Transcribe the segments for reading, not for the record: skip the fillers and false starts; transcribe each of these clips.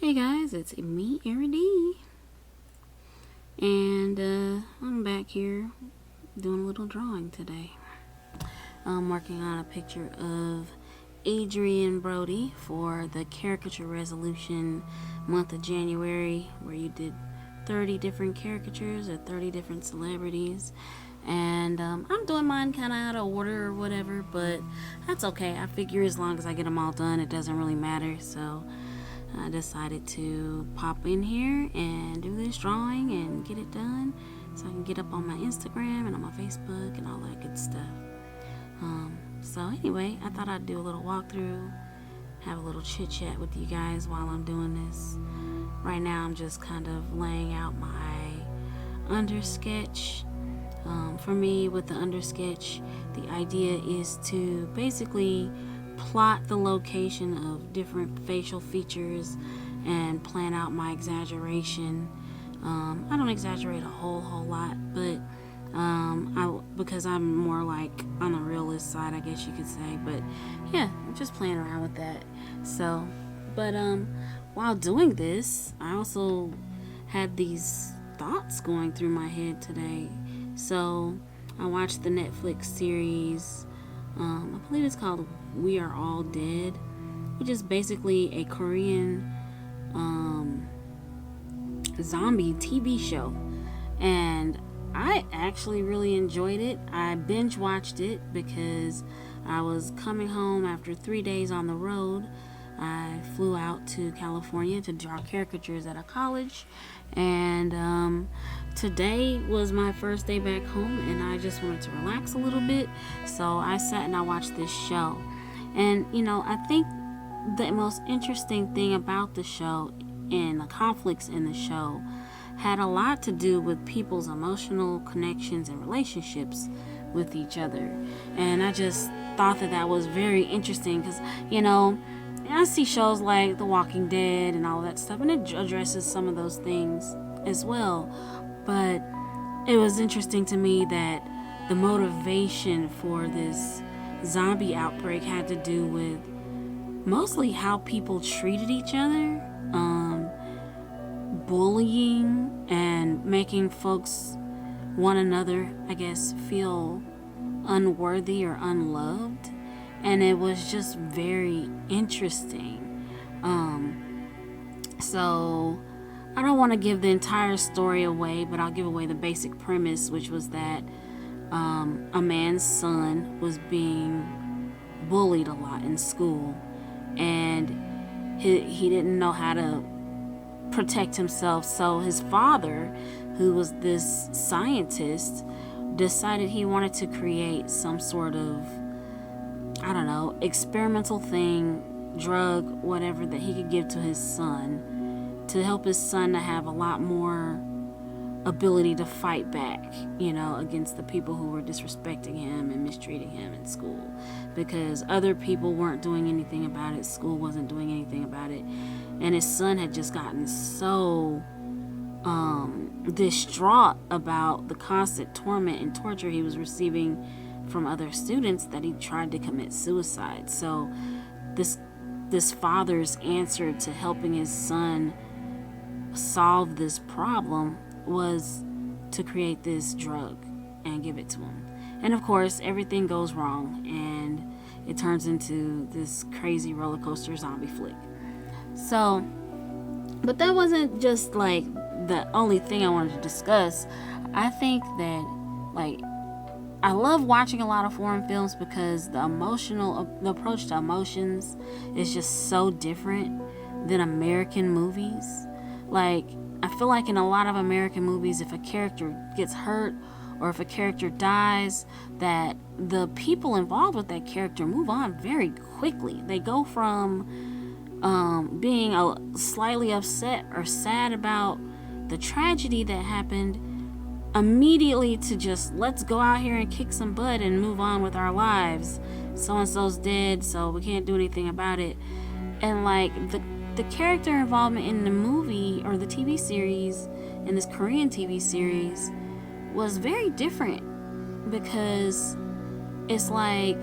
Hey guys, it's me, Erin D. And I'm back here doing a little drawing today. I'm working on a picture of Adrian Brody for the Caricature resolution month of January, where you did 30 different caricatures of 30 different celebrities. And I'm doing mine kind of out of order or whatever, but that's okay. I figure as long as I get them all done, it doesn't really matter. So I decided to pop in here and do this drawing and get it done so I can get up on my Instagram and on my Facebook and all that good stuff. So anyway, I thought I'd do a little walkthrough, have a little chit chat with you guys while I'm doing this. Right now I'm just kind of laying out my undersketch. For me, with the undersketch, the idea is to basically plot the location of different facial features and plan out my exaggeration. I don't exaggerate a whole lot, but because I'm more like on the realist side, I guess you could say. But yeah, I'm just playing around with that. So, but while doing this, I also had these thoughts going through my head today. So I watched the Netflix series. I believe it's called We Are All Dead, which is basically a Korean zombie TV show. And I actually really enjoyed it. I binge watched it because I was coming home after 3 days on the road. I flew out to California to draw caricatures at a college, and today was my first day back home, and I just wanted to relax a little bit, so I sat and I watched this show. And I think the most interesting thing about the show and the conflicts in the show had a lot to do with people's emotional connections and relationships with each other. And I just thought that was very interesting because I see shows like The Walking Dead and all that stuff, and it addresses some of those things as well. But it was interesting to me that the motivation for this zombie outbreak had to do with mostly how people treated each other, bullying, and making folks, one another, I guess, feel unworthy or unloved. And it was just very interesting. So I don't want to give the entire story away, but I'll give away the basic premise, which was that a man's son was being bullied a lot in school, and he didn't know how to protect himself. So his father, who was this scientist, decided he wanted to create some sort of, I don't know, experimental thing, drug, whatever, that he could give to his son to help his son to have a lot more ability to fight back, against the people who were disrespecting him and mistreating him in school, because other people weren't doing anything about it. School wasn't doing anything about it. And his son had just gotten so distraught about the constant torment and torture he was receiving from other students that he tried to commit suicide. So this father's answer to helping his son solve this problem was to create this drug and give it to him. And of course, everything goes wrong, and it turns into this crazy roller coaster zombie flick. So, but that wasn't just like the only thing I wanted to discuss. I think that, like, I love watching a lot of foreign films because the approach to emotions is just so different than American movies. Like, I feel like in a lot of American movies, if a character gets hurt or if a character dies, that the people involved with that character move on very quickly. They go from being slightly upset or sad about the tragedy that happened immediately to just, let's go out here and kick some butt and move on with our lives. So-and-so's dead, so we can't do anything about it. And like the character involvement in the movie or the TV series, in this Korean TV series, was very different, because it's like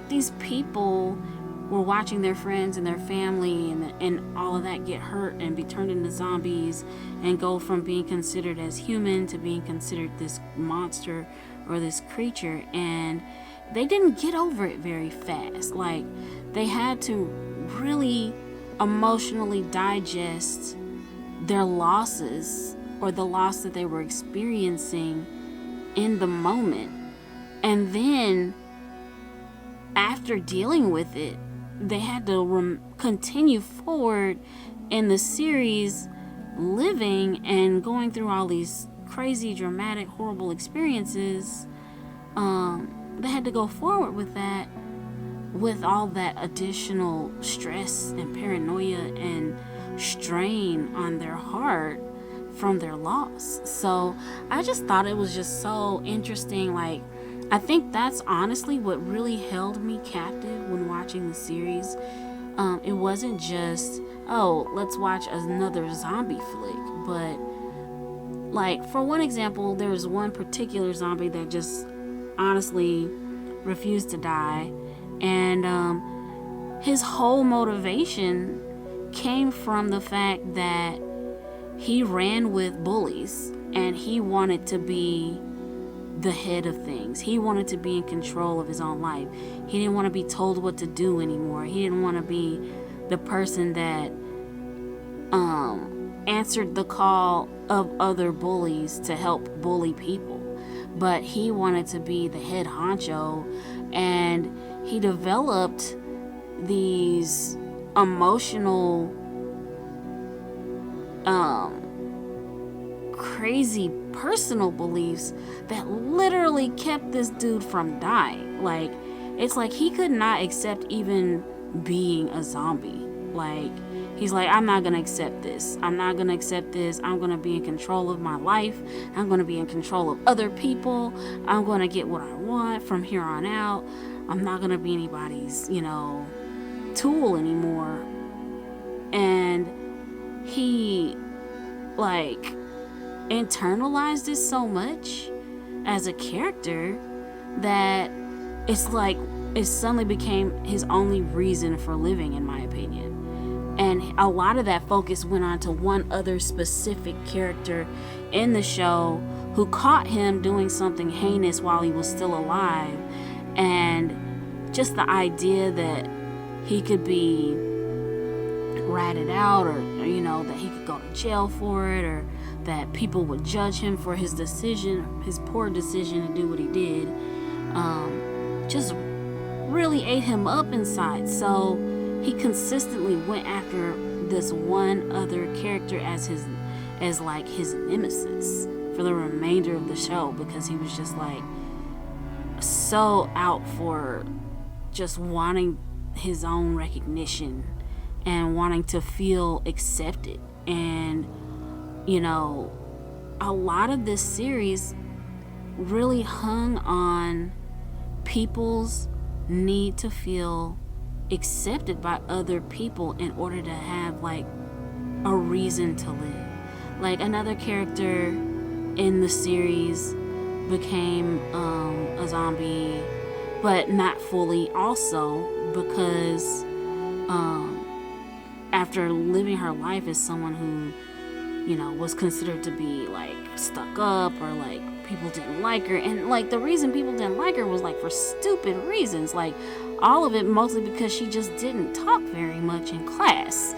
these people were watching their friends and their family and all of that get hurt and be turned into zombies and go from being considered as human to being considered this monster or this creature. And they didn't get over it very fast. Like, they had to really emotionally digest their losses or the loss that they were experiencing in the moment. And then after dealing with it, they had to continue forward in the series, living and going through all these crazy, dramatic, horrible experiences. They had to go forward with that, with all that additional stress and paranoia and strain on their heart from their loss. So I just thought it was just so interesting. Like, I think that's honestly what really held me captive when watching the series. It wasn't just, oh, let's watch another zombie flick, but like, for one example, there was one particular zombie that just honestly refused to die, and his whole motivation came from the fact that he ran with bullies and he wanted to be the head of things. He wanted to be in control of his own life. He didn't want to be told what to do anymore. He didn't want to be the person that answered the call of other bullies to help bully people. But he wanted to be the head honcho, and he developed these emotional crazy personal beliefs that literally kept this dude from dying. Like, it's like he could not accept even being a zombie. Like, he's like, I'm not gonna accept this. I'm not gonna accept this. I'm gonna be in control of my life. I'm gonna be in control of other people. I'm gonna get what I want from here on out. I'm not gonna be anybody's, tool anymore. And he, like, internalized it so much as a character that it's like it suddenly became his only reason for living, in my opinion. And a lot of that focus went on to one other specific character in the show who caught him doing something heinous while he was still alive. And just the idea that he could be ratted out, or that he could go to jail for it, or that people would judge him for his decision, his poor decision to do what he did, just really ate him up inside. So he consistently went after this one other character as his nemesis for the remainder of the show, because he was just like so out for just wanting his own recognition and wanting to feel accepted. And a lot of this series really hung on people's need to feel accepted by other people in order to have like a reason to live. Like, another character in the series became a zombie, but not fully also, because after living her life as someone who was considered to be like stuck up, or like people didn't like her, and like the reason people didn't like her was like for stupid reasons, like all of it mostly because she just didn't talk very much in class,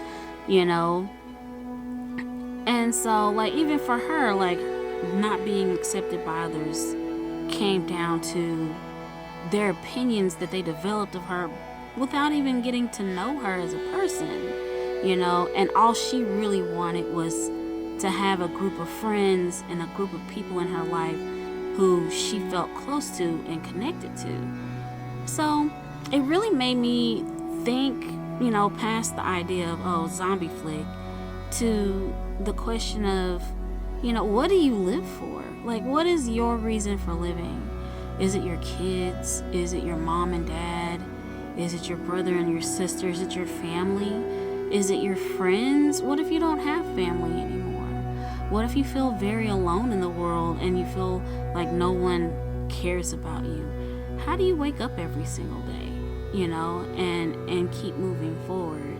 and so like even for her, like not being accepted by others came down to their opinions that they developed of her without even getting to know her as a person, and all she really wanted was to have a group of friends and a group of people in her life who she felt close to and connected to. So it really made me think, past the idea of, zombie flick, to the question of, what do you live for? Like, what is your reason for living? Is it your kids? Is it your mom and dad? Is it your brother and your sister? Is it your family? Is it your friends? What if you don't have family anymore? What if you feel very alone in the world and you feel like no one cares about you? How do you wake up every single day? and keep moving forward.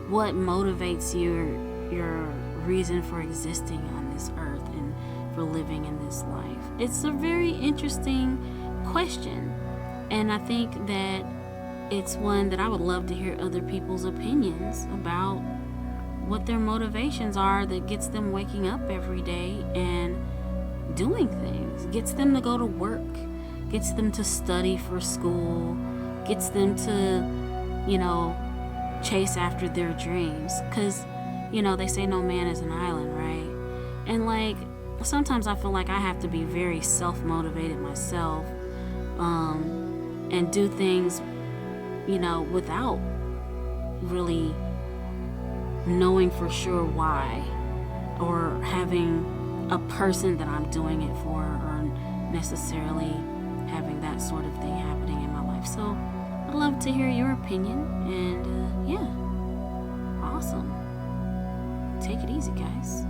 What motivates your reason for existing on this earth and for living in this life? It's a very interesting question, and I think that it's one that I would love to hear other people's opinions about what their motivations are that gets them waking up every day and doing things, gets them to go to work, gets them to study for school, gets them to, chase after their dreams. Because, they say no man is an island, right? And like, sometimes I feel like I have to be very self-motivated myself, and do things, without really knowing for sure why, or having a person that I'm doing it for, or necessarily having that sort of thing happening in my life. So I'd love to hear your opinion, and yeah, awesome. Take it easy, guys.